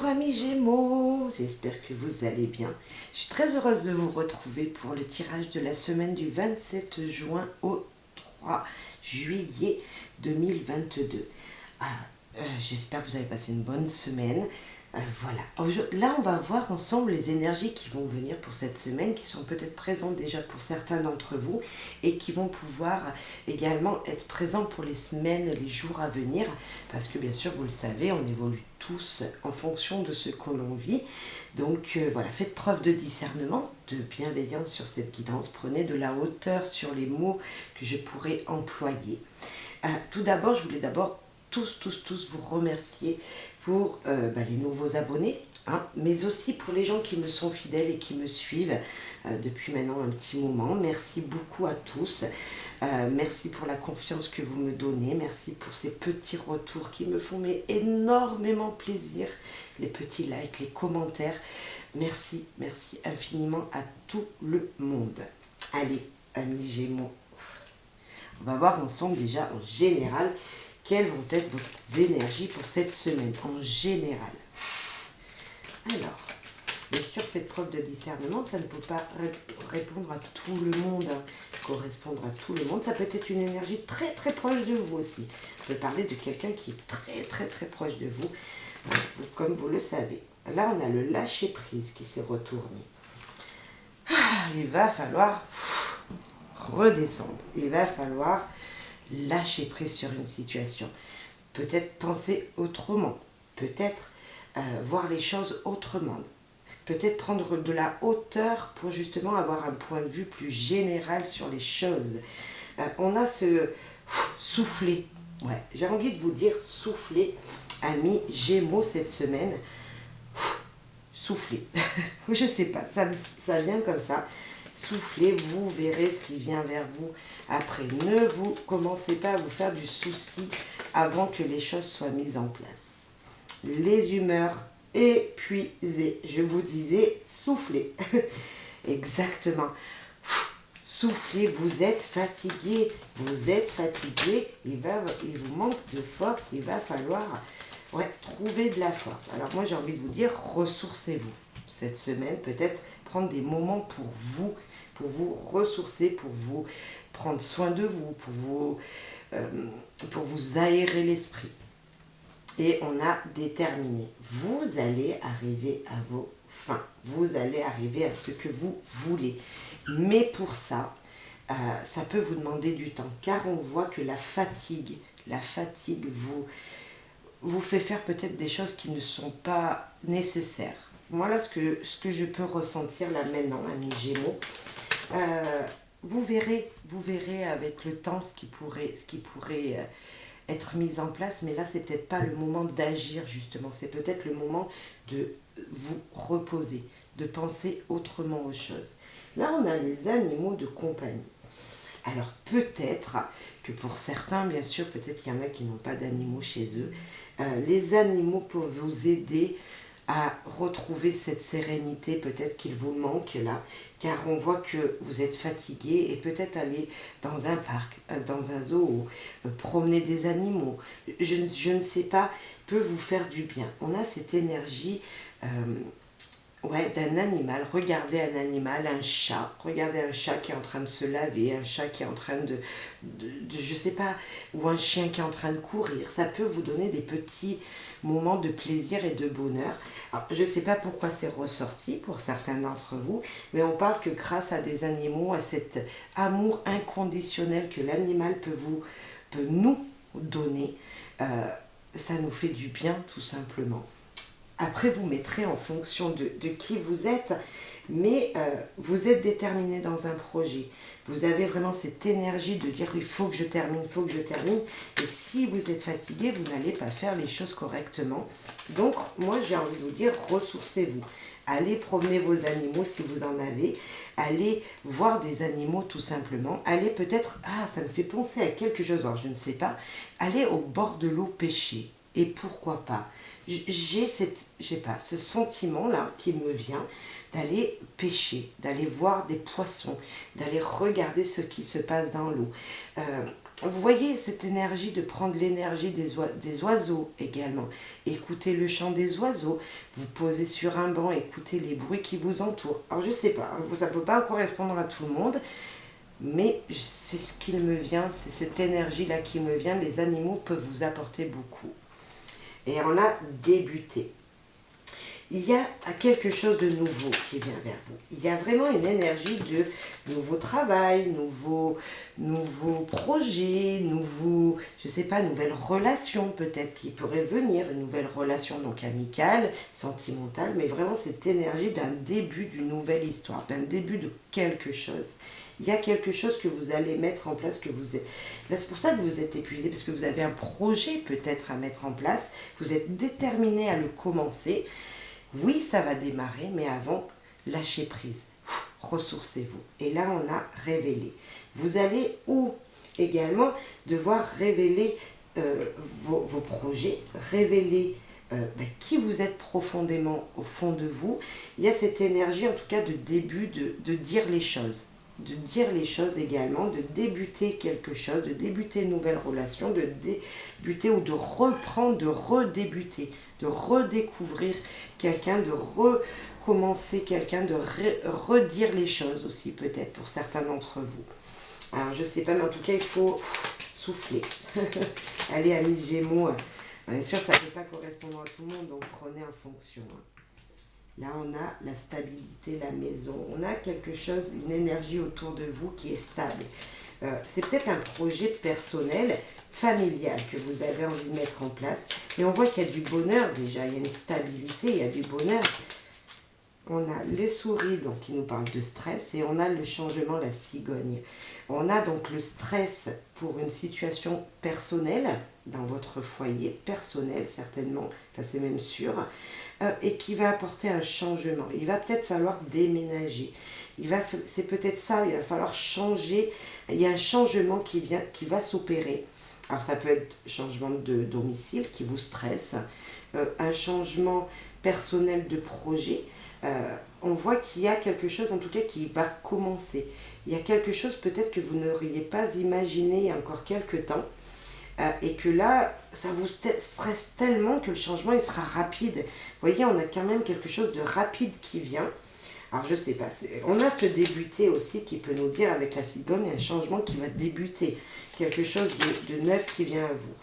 Bonjour amis Gémeaux, j'espère que vous allez bien. Je suis très heureuse de vous retrouver pour le tirage de la semaine du 27 juin au 3 juillet 2022. J'espère que vous avez passé une bonne semaine. Voilà. Là, on va voir ensemble les énergies qui vont venir pour cette semaine, qui sont peut-être présentes déjà pour certains d'entre vous et qui vont pouvoir également être présentes pour les semaines, les jours à venir. Parce que bien sûr, vous le savez, on évolue tous en fonction de ce que l'on vit. Donc voilà, faites preuve de discernement, de bienveillance sur cette guidance. Prenez de la hauteur sur les mots que je pourrais employer. Tout d'abord, je voulais tous vous remercier pour les nouveaux abonnés, mais aussi pour les gens qui me sont fidèles et qui me suivent depuis maintenant un petit moment. Merci beaucoup à tous. Merci pour la confiance que vous me donnez. Merci pour ces petits retours qui me font énormément plaisir. Les petits likes, les commentaires. Merci infiniment à tout le monde. Allez, amis Gémeaux, on va voir ensemble déjà en général quelles vont être vos énergies pour cette semaine, en général. Alors, bien sûr, faites preuve de discernement, ça ne peut pas répondre à tout le monde, correspondre à tout le monde. Ça peut être une énergie très proche de vous aussi. Je peux parler de quelqu'un qui est très proche de vous, comme vous le savez. Là, on a le lâcher-prise qui s'est retourné. Il va falloir redescendre. Il va falloir lâcher prise sur une situation, peut-être penser autrement, peut-être voir les choses autrement, peut-être prendre de la hauteur pour justement avoir un point de vue plus général sur les choses. On a ce souffler, j'ai envie de vous dire souffler, amis Gémeaux, cette semaine, souffler, je sais pas, ça vient comme ça. Soufflez, vous verrez ce qui vient vers vous après. Ne vous commencez pas à vous faire du souci avant que les choses soient mises en place. Les humeurs épuisées. Je vous disais, soufflez. Exactement. Soufflez, vous êtes fatigué. Il vous manque de force. Il va falloir trouver de la force. Alors moi, j'ai envie de vous dire, ressourcez-vous. Cette semaine, peut-être prendre des moments pour vous ressourcer, pour vous prendre soin de vous, pour vous aérer l'esprit. Et on a déterminé, vous allez arriver à vos fins, vous allez arriver à ce que vous voulez. Mais pour ça, ça peut vous demander du temps, car on voit que la fatigue vous fait faire peut-être des choses qui ne sont pas nécessaires. Voilà ce que je peux ressentir là maintenant, amis Gémeaux. Vous verrez avec le temps ce qui pourrait être mis en place, mais là, c'est peut-être pas le moment d'agir, justement. C'est peut-être le moment de vous reposer, de penser autrement aux choses. Là, on a les animaux de compagnie. Alors, peut-être que pour certains, bien sûr, peut-être qu'il y en a qui n'ont pas d'animaux chez eux, les animaux peuvent vous aider à retrouver cette sérénité peut-être qu'il vous manque là, car on voit que vous êtes fatigué et peut-être aller dans un parc, dans un zoo, promener des animaux, je ne sais pas, peut vous faire du bien. On a cette énergie d'un animal. Regardez un animal, regardez un chat qui est en train de se laver, un chat qui est en train de je sais pas, ou un chien qui est en train de courir. Ça peut vous donner des petits moments de plaisir et de bonheur. Alors, je ne sais pas pourquoi c'est ressorti pour certains d'entre vous, mais on parle que grâce à des animaux, à cet amour inconditionnel que l'animal peut nous donner, ça nous fait du bien tout simplement. Après, vous mettrez en fonction de qui vous êtes, mais vous êtes déterminé dans un projet. Vous avez vraiment cette énergie de dire il faut que je termine. Et si vous êtes fatigué, vous n'allez pas faire les choses correctement. Donc, moi, j'ai envie de vous dire, ressourcez-vous. Allez promener vos animaux si vous en avez. Allez voir des animaux tout simplement. Allez peut-être, ça me fait penser à quelque chose, alors je ne sais pas. Allez au bord de l'eau pêcher. Et pourquoi pas? J'ai ce sentiment-là qui me vient d'aller pêcher, d'aller voir des poissons, d'aller regarder ce qui se passe dans l'eau. vous voyez cette énergie de prendre l'énergie des oiseaux également. Écoutez le chant des oiseaux, vous posez sur un banc, écoutez les bruits qui vous entourent. Alors je sais pas, ça ne peut pas correspondre à tout le monde, mais c'est ce qu'il me vient, c'est cette énergie-là qui me vient. Les animaux peuvent vous apporter beaucoup. Et on a débuté. Il y a quelque chose de nouveau qui vient vers vous. Il y a vraiment une énergie de nouveau travail, nouveau projet, je sais pas, nouvelle relation peut-être qui pourrait venir, une nouvelle relation donc amicale, sentimentale, mais vraiment cette énergie d'un début d'une nouvelle histoire, d'un début de quelque chose. Il y a quelque chose que vous allez mettre en place, là c'est pour ça que vous êtes épuisé, parce que vous avez un projet peut-être à mettre en place, vous êtes déterminé à le commencer. Oui, ça va démarrer, mais avant, lâchez prise. Ressourcez-vous. Et là, on a révélé. Vous allez également devoir révéler vos projets, révéler qui vous êtes profondément au fond de vous. Il y a cette énergie, en tout cas, de début, de dire les choses. De dire les choses également, de débuter quelque chose, de débuter une nouvelle relation, de débuter ou de reprendre, de redébuter, de redécouvrir quelqu'un, de recommencer quelqu'un, de redire les choses aussi peut-être pour certains d'entre vous. Alors je ne sais pas, mais en tout cas il faut souffler. Allez, amis Gémeaux, bien sûr ça ne peut pas correspondre à tout le monde, donc prenez en fonction. Là, on a la stabilité, la maison. On a quelque chose, une énergie autour de vous qui est stable. C'est peut-être un projet personnel, familial que vous avez envie de mettre en place. Et on voit qu'il y a du bonheur déjà. Il y a une stabilité, il y a du bonheur. On a le sourire donc, qui nous parle de stress et on a le changement, la cigogne. On a donc le stress pour une situation personnelle, dans votre foyer personnel certainement, enfin c'est même sûr, et qui va apporter un changement. Il va peut-être falloir déménager. C'est peut-être ça, il va falloir changer. Il y a un changement qui va s'opérer. Alors ça peut être changement de domicile qui vous stresse, un changement personnel de projet. On voit qu'il y a quelque chose en tout cas qui va commencer. Il y a quelque chose peut-être que vous n'auriez pas imaginé il y a encore quelques temps et que là, ça vous stresse tellement que le changement il sera rapide. Vous voyez, on a quand même quelque chose de rapide qui vient. Alors je sais pas, on a ce débuter aussi qui peut nous dire avec la cigogne, un changement qui va débuter, quelque chose de neuf qui vient à vous.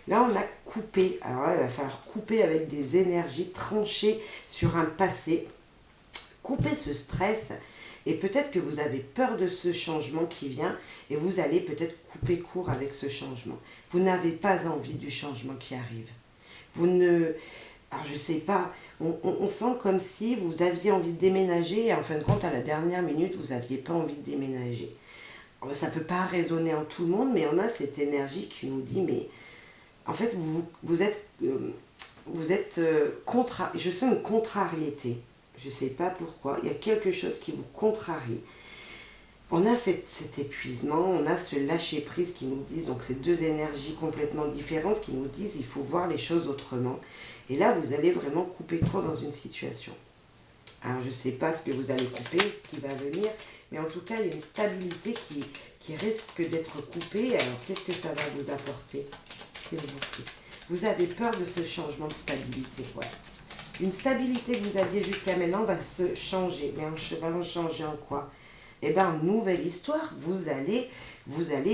Là, on a coupé. Alors là, il va falloir couper avec des énergies, trancher sur un passé, couper ce stress. Et peut-être que vous avez peur de ce changement qui vient et vous allez peut-être couper court avec ce changement. Vous n'avez pas envie du changement qui arrive. Alors je sais pas, on sent comme si vous aviez envie de déménager et en fin de compte, à la dernière minute, vous n'aviez pas envie de déménager. Alors, ça ne peut pas résonner en tout le monde, mais on a cette énergie qui nous dit, mais en fait, vous êtes je sens une contrariété. Je ne sais pas pourquoi, il y a quelque chose qui vous contrarie. On a cet épuisement, on a ce lâcher-prise qui nous disent, donc ces deux énergies complètement différentes qui nous disent il faut voir les choses autrement. Et là, vous allez vraiment couper court dans une situation. Alors, je ne sais pas ce que vous allez couper, ce qui va venir, mais en tout cas, il y a une stabilité qui risque d'être coupée. Alors, qu'est-ce que ça va vous apporter, s'il vous plaît? Vous avez peur de ce changement de stabilité, ouais. Une stabilité que vous aviez jusqu'à maintenant va se changer. Mais va changer en quoi? Eh bien, une nouvelle histoire. Vous allez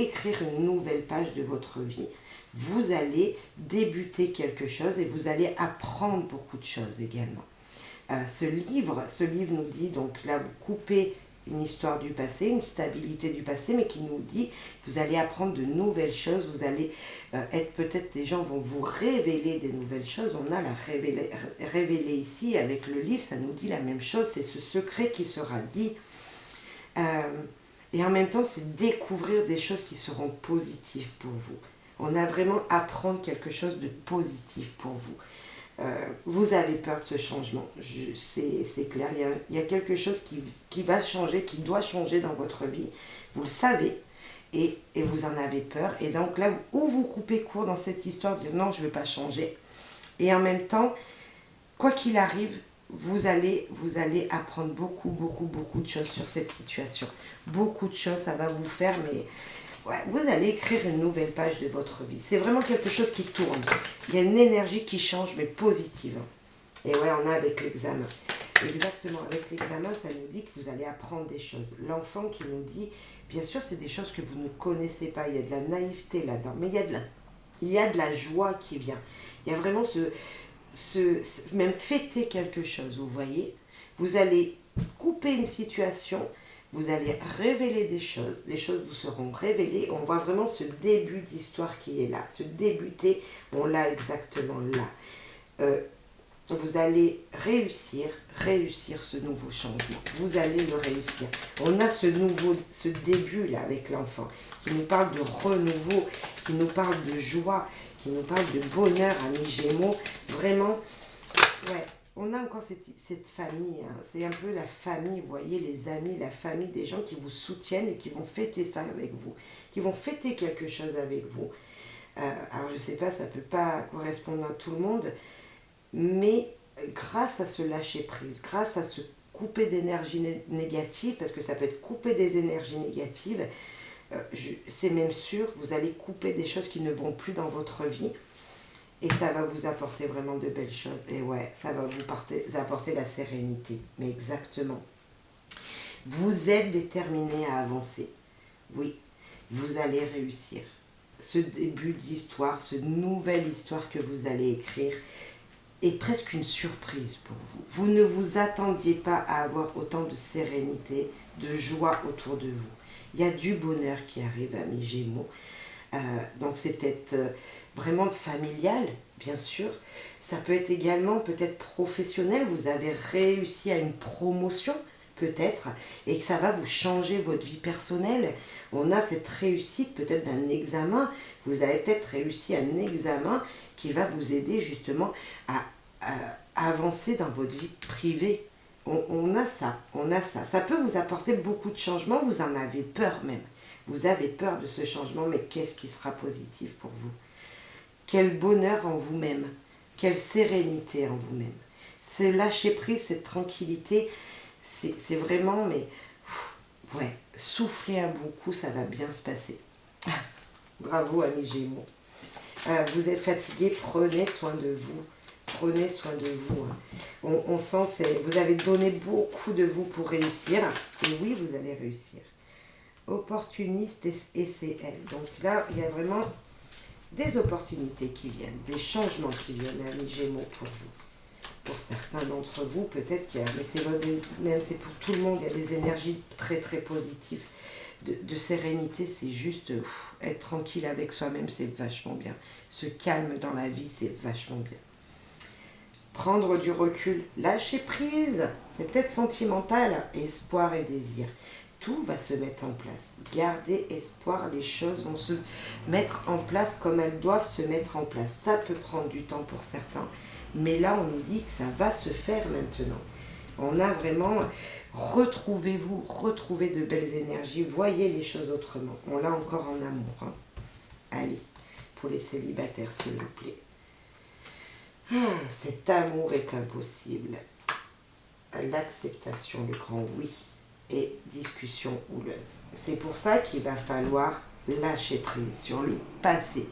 écrire une nouvelle page de votre vie. Vous allez débuter quelque chose et vous allez apprendre beaucoup de choses également. Ce livre nous dit, donc là, vous coupez une histoire du passé, une stabilité du passé, mais qui nous dit, vous allez apprendre de nouvelles choses, vous allez être peut-être, des gens vont vous révéler des nouvelles choses. On a la révéler ici, avec le livre, ça nous dit la même chose, c'est ce secret qui sera dit. Et en même temps, c'est découvrir des choses qui seront positives pour vous. On a vraiment apprendre quelque chose de positif pour vous. Vous avez peur de ce changement, c'est clair, il y a quelque chose qui va changer, qui doit changer dans votre vie, vous le savez, et vous en avez peur, et donc là, où vous coupez court dans cette histoire, de dire non, je ne veux pas changer, et en même temps, quoi qu'il arrive, vous allez apprendre beaucoup de choses sur cette situation, beaucoup de choses, ça va vous faire, mais Ouais, vous allez écrire une nouvelle page de votre vie. C'est vraiment quelque chose qui tourne. Il y a une énergie qui change, mais positive. Et ouais, on a avec l'examen. Exactement, avec l'examen, ça nous dit que vous allez apprendre des choses. L'enfant qui nous dit, bien sûr, c'est des choses que vous ne connaissez pas. Il y a de la naïveté là-dedans, mais il y a de la joie qui vient. Il y a vraiment même fêter quelque chose, vous voyez. Vous allez couper une situation, vous allez révéler des choses, les choses vous seront révélées. On voit vraiment ce début d'histoire qui est là, ce débuté, on l'a exactement là. Vous allez réussir ce nouveau changement. Vous allez le réussir. On a ce début là avec l'enfant qui nous parle de renouveau, qui nous parle de joie, qui nous parle de bonheur, amis Gémeaux. Vraiment, ouais, on a encore cette famille. Hein. C'est un peu la famille, vous voyez, les amis, la famille, des gens qui vous soutiennent et qui vont fêter ça avec vous, qui vont fêter quelque chose avec vous. Alors je sais pas, ça peut pas correspondre à tout le monde, mais grâce à ce lâcher prise, grâce à ce couper d'énergie négative, parce que ça peut être couper des énergies négatives, c'est même sûr, vous allez couper des choses qui ne vont plus dans votre vie et ça va vous apporter vraiment de belles choses. Et ouais, ça va vous apporter la sérénité. Mais exactement. Vous êtes déterminé à avancer. Oui, vous allez réussir. Ce début d'histoire, ce nouvelle histoire que vous allez écrire est presque une surprise pour vous. Vous ne vous attendiez pas à avoir autant de sérénité, de joie autour de vous. Il y a du bonheur qui arrive, amis Gémeaux. Donc c'est peut-être vraiment familial, bien sûr. Ça peut être également peut-être professionnel. Vous avez réussi à une promotion, peut-être, et que ça va vous changer votre vie personnelle. On a cette réussite peut-être d'un examen. Vous avez peut-être réussi un examen qui va vous aider justement à avancer dans votre vie privée. On a ça. Ça peut vous apporter beaucoup de changements, vous en avez peur même. Vous avez peur de ce changement, mais qu'est-ce qui sera positif pour vous? Quel bonheur en vous-même, quelle sérénité en vous-même. Ce lâcher-prise, cette tranquillité, c'est vraiment, mais ouais, soufflez un bon coup, ça va bien se passer. Bravo, amis Gémeaux. Vous êtes fatigué, prenez soin de vous. Prenez soin de vous. Hein. On sent, vous avez donné beaucoup de vous pour réussir. Et oui, vous allez réussir. Opportuniste et c'est elle. Donc là, il y a vraiment des opportunités qui viennent, des changements qui viennent, amis Gémeaux, pour vous. Pour certains d'entre vous, peut-être qu'il y a, mais même c'est pour tout le monde, il y a des énergies très très positives. De sérénité, c'est juste être tranquille avec soi-même, c'est vachement bien. Se calme dans la vie, c'est vachement bien. Prendre du recul, lâcher prise, c'est peut-être sentimental, espoir et désir. Tout va se mettre en place. Gardez espoir, les choses vont se mettre en place comme elles doivent se mettre en place. Ça peut prendre du temps pour certains, mais là on nous dit que ça va se faire maintenant. On a vraiment, retrouvez-vous, retrouvez de belles énergies, voyez les choses autrement. On l'a encore en amour. Hein. Allez, pour les célibataires s'il vous plaît. Cet amour est impossible. L'acceptation, le grand oui, et discussion houleuse. C'est pour ça qu'il va falloir lâcher prise sur le passé.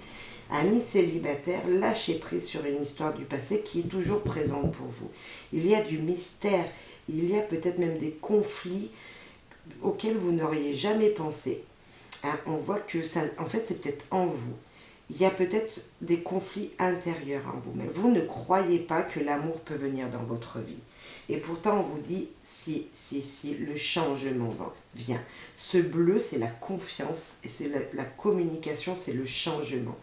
Amis célibataires, lâchez prise sur une histoire du passé qui est toujours présente pour vous. Il y a du mystère, il y a peut-être même des conflits auxquels vous n'auriez jamais pensé. Hein, on voit que ça, en fait, c'est peut-être en vous. Il y a peut-être des conflits intérieurs en vous, mais vous ne croyez pas que l'amour peut venir dans votre vie. Et pourtant, on vous dit, si, le changement vient. Ce bleu, c'est la confiance et c'est la communication, c'est le changement.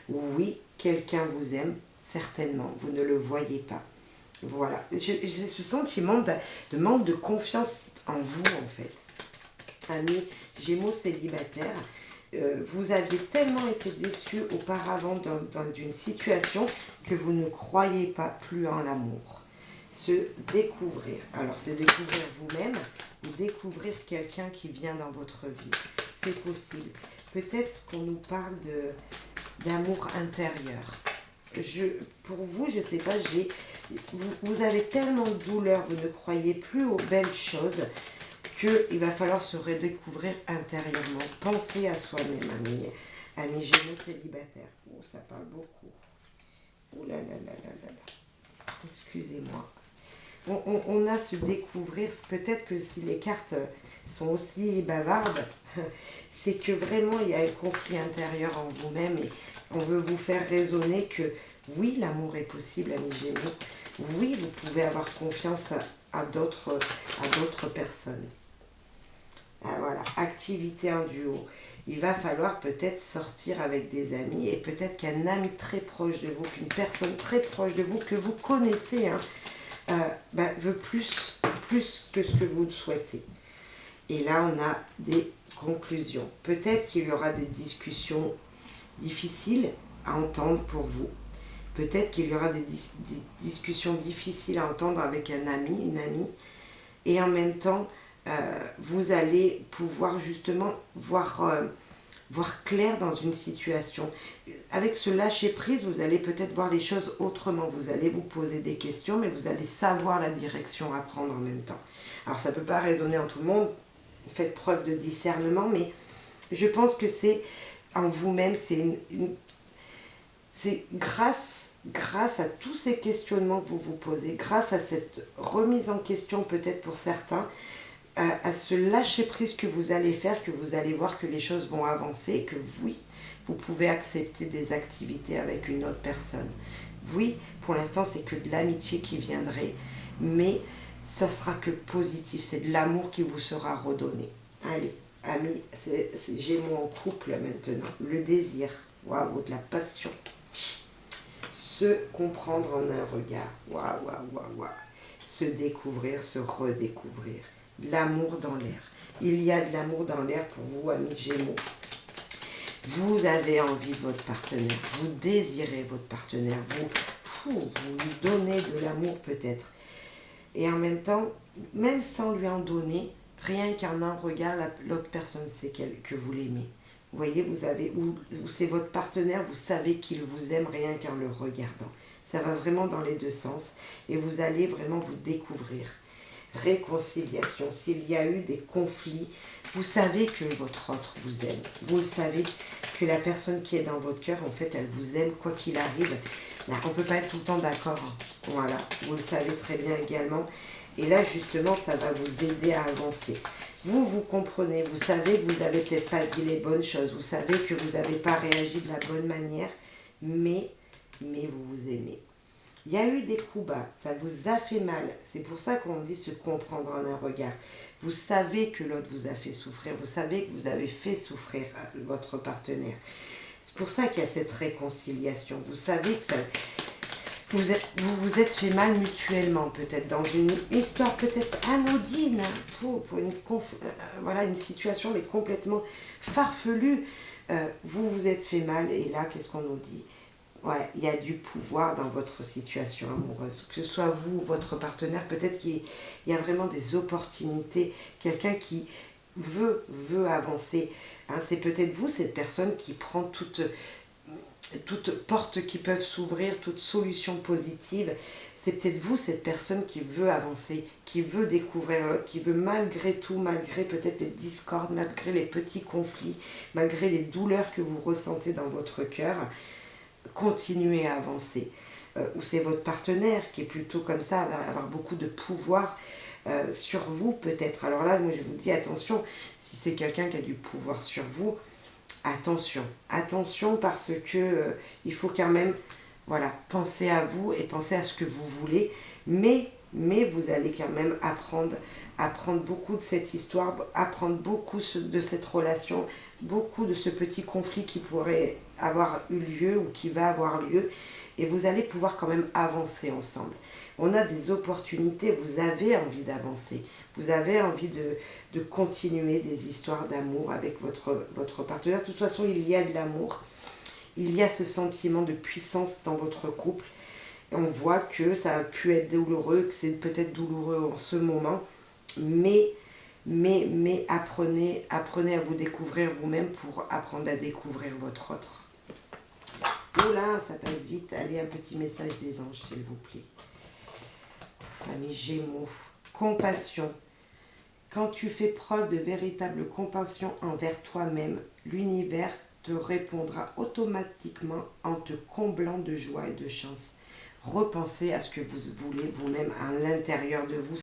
Oui, quelqu'un vous aime, certainement, vous ne le voyez pas. Voilà, j'ai ce sentiment de manque de confiance en vous, en fait. Amis Gémeaux célibataires, vous aviez tellement été déçus auparavant d'une situation que vous ne croyez pas plus en l'amour. Se découvrir. Alors, c'est découvrir vous-même ou découvrir quelqu'un qui vient dans votre vie. C'est possible. Peut-être qu'on nous parle d'amour intérieur. Pour vous, je ne sais pas, vous avez tellement de douleur, vous ne croyez plus aux belles choses qu'il va falloir se redécouvrir intérieurement. Pensez à soi-même, amis Gémeaux célibataires. Oh, ça parle beaucoup. Oh là là là là là là. Excusez-moi. On a se découvrir, peut-être que si les cartes sont aussi bavardes, c'est que vraiment il y a un conflit intérieur en vous-même et on veut vous faire raisonner que oui, l'amour est possible, amis Gémeaux. Oui, vous pouvez avoir confiance à d'autres personnes. Ah, voilà, activité en duo. Il va falloir peut-être sortir avec des amis et peut-être qu'un ami très proche de vous, qu'une personne très proche de vous que vous connaissez, hein, veut plus que ce que vous le souhaitez. Et là, on a des conclusions. Peut-être qu'il y aura des discussions difficiles à entendre pour vous. Peut-être qu'il y aura des discussions difficiles à entendre avec un ami, une amie. Et en même temps, vous allez pouvoir justement voir clair dans une situation. Avec ce lâcher-prise, vous allez peut-être voir les choses autrement. Vous allez vous poser des questions, mais vous allez savoir la direction à prendre en même temps. Alors, ça ne peut pas résonner en tout le monde. Faites preuve de discernement, mais je pense que c'est en vous-même, c'est grâce à tous ces questionnements que vous vous posez, grâce à cette remise en question peut-être pour certains, à ce lâcher-prise que vous allez faire, que vous allez voir que les choses vont avancer, que oui, vous pouvez accepter des activités avec une autre personne. Oui, pour l'instant, c'est que de l'amitié qui viendrait, mais ça sera que positif, c'est de l'amour qui vous sera redonné. Allez, amis, c'est Gémeaux en couple maintenant, le désir, waouh, de la passion. Se comprendre en un regard, waouh, waouh, waouh, waouh. Se découvrir, se redécouvrir. De l'amour dans l'air. Il y a de l'amour dans l'air pour vous, amis Gémeaux. Vous avez envie de votre partenaire, vous désirez votre partenaire, vous lui donnez de l'amour peut-être. Et en même temps, même sans lui en donner, rien qu'en un regard, l'autre personne sait que vous l'aimez. Vous voyez, ou c'est votre partenaire, vous savez qu'il vous aime rien qu'en le regardant. Ça va vraiment dans les deux sens et vous allez vraiment vous découvrir. Réconciliation, s'il y a eu des conflits, vous savez que votre autre vous aime. Vous le savez que la personne qui est dans votre cœur, en fait, elle vous aime quoi qu'il arrive. Là, on ne peut pas être tout le temps d'accord. Voilà, vous le savez très bien également. Et là, justement, ça va vous aider à avancer. Vous comprenez, vous savez que vous n'avez peut-être pas dit les bonnes choses, vous savez que vous n'avez pas réagi de la bonne manière, mais vous vous aimez. Il y a eu des coups bas, ça vous a fait mal, c'est pour ça qu'on dit se comprendre en un regard. Vous savez que l'autre vous a fait souffrir, vous savez que vous avez fait souffrir votre partenaire. C'est pour ça qu'il y a cette réconciliation, vous savez que ça... Vous vous êtes fait mal mutuellement, peut-être dans une histoire peut-être anodine, pour une situation mais complètement farfelue. Vous vous êtes fait mal et là, qu'est-ce qu'on nous dit? Ouais, il y a du pouvoir dans votre situation amoureuse. Que ce soit vous ou votre partenaire, peut-être qu'il y a vraiment des opportunités. Quelqu'un qui veut avancer. Hein, c'est peut-être vous, cette personne qui prend toutes portes qui peuvent s'ouvrir, toute solution positive. C'est peut-être vous, cette personne qui veut avancer, qui veut découvrir l'autre, qui veut malgré tout, malgré peut-être les discordes, malgré les petits conflits, malgré les douleurs que vous ressentez dans votre cœur, continuer à avancer. Ou c'est votre partenaire qui est plutôt comme ça, va avoir beaucoup de pouvoir sur vous peut-être. Alors là, moi je vous dis attention, si c'est quelqu'un qui a du pouvoir sur vous, attention parce que il faut quand même penser à vous et penser à ce que vous voulez, mais vous allez quand même apprendre beaucoup de cette histoire, apprendre beaucoup de cette relation, beaucoup de ce petit conflit qui pourrait avoir eu lieu ou qui va avoir lieu, et vous allez pouvoir quand même avancer ensemble. On a des opportunités, vous avez envie d'avancer, vous avez envie de continuer des histoires d'amour avec votre partenaire. De toute façon, il y a de l'amour, il y a ce sentiment de puissance dans votre couple. On voit que ça a pu être douloureux, que c'est peut-être douloureux en ce moment, mais apprenez à vous découvrir vous-même pour apprendre à découvrir votre autre. Oh là, ça passe vite. Allez, un petit message des anges, s'il vous plaît. Amis Gémeaux, compassion. Quand tu fais preuve de véritable compassion envers toi-même, l'univers te répondra automatiquement en te comblant de joie et de chance. Repensez à ce que vous voulez vous-même à l'intérieur de vous.